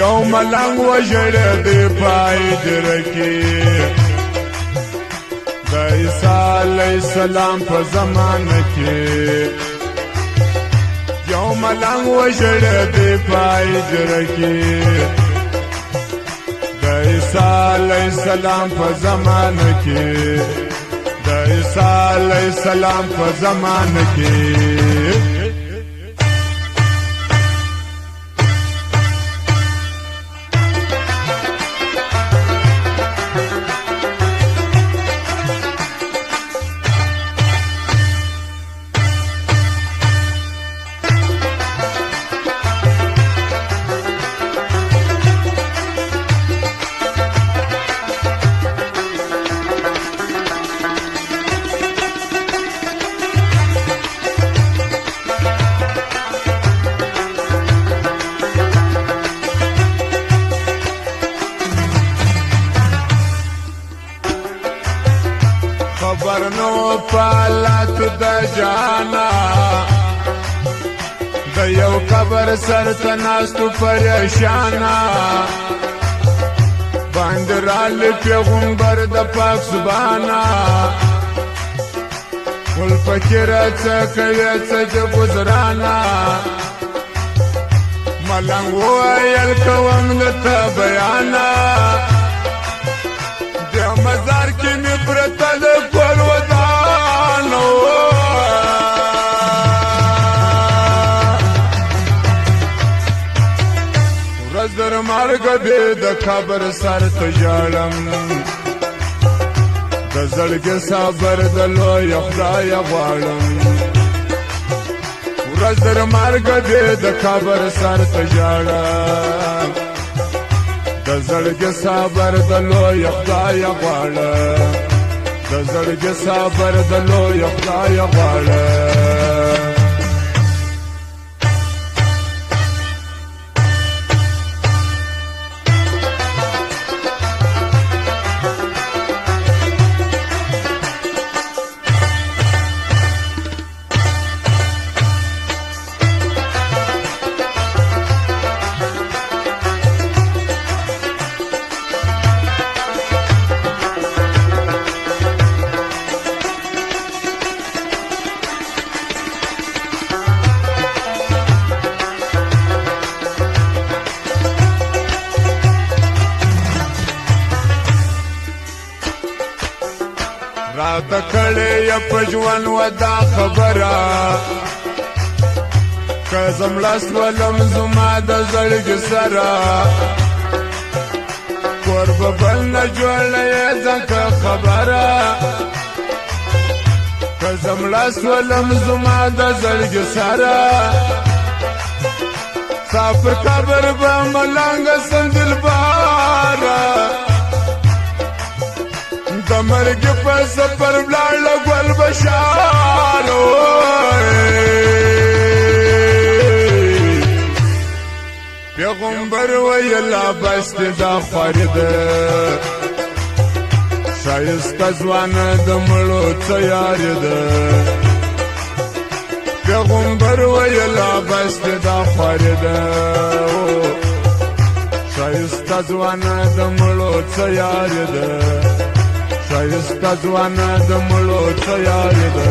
یو ملنګ وژړې دی پای درکې د عیسی علیه السلام په زمانه کې یو ملنګ وژړې دی پای درکې د عیسی علیه السلام په زمانه کې د عیسی علیه السلام په زمانه کې خبر نو پالات د جانا د یو قبر سر ته ناستو پریشانا باندرال پیغمبر د پاک سبحانا ول فکر څه کوي څه د گزرانا ملنګ ویل کوم ته بیانا د مزار کې می پرته د کول ودانو ورځ در مرګ دې د خبر سر ته ژړم د زړګي صبر د لوی خدای غواړم ورځ در مرګ دې د خبر سر ته ژړم د زړګي صبر د لوی خدای غواړم د زړګي صبر د لوی خدای غواړم راته کړې یا په ژوند ودا خبره که زه مړه شولم زما د زړګي سره کور به بل نه جوړوې ځکه خبره که زه مړه شولم زما د زړګي سره ستا پر قبر به ملنګه سم دلباره د مرګ په سفر ولاړه ګل بشارو پیغمبر ویلا بس دا خورد شایسته ځوانه د مړو تیار ده پیغمبر ویلا بس دا خورد شایسته ځوانه د مړو تیار ده شایسته ځوانه د مړو تیار ده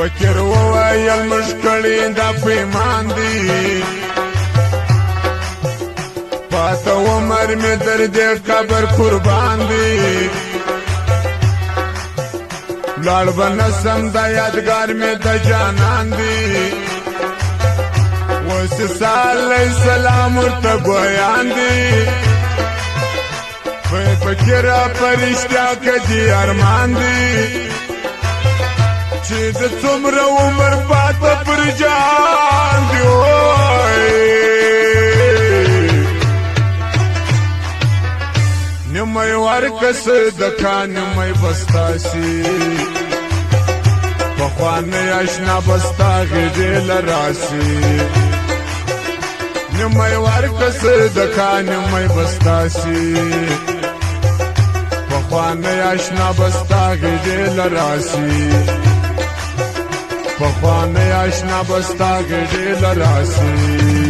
فکر وویل مشکلی دا پیمان دی پاتا عمر می در دې قبر قربان دی لاړ بنسم دا یادگار می د جانان دی وسه علیه السلام ورته ګویان دی په فکر پرشتیا کدی ارمان دی چې د څومره عمر پاته پر جان دی نیمه ورکس دکا نیمه بستاسی پخوانی اشنا بستا غیدی لراسی نیمه ورکس دکا نیمه بستاسی پخوانی اشنا بستا غیدی لراسی پخوانی اشنا بستا غیدی لراسی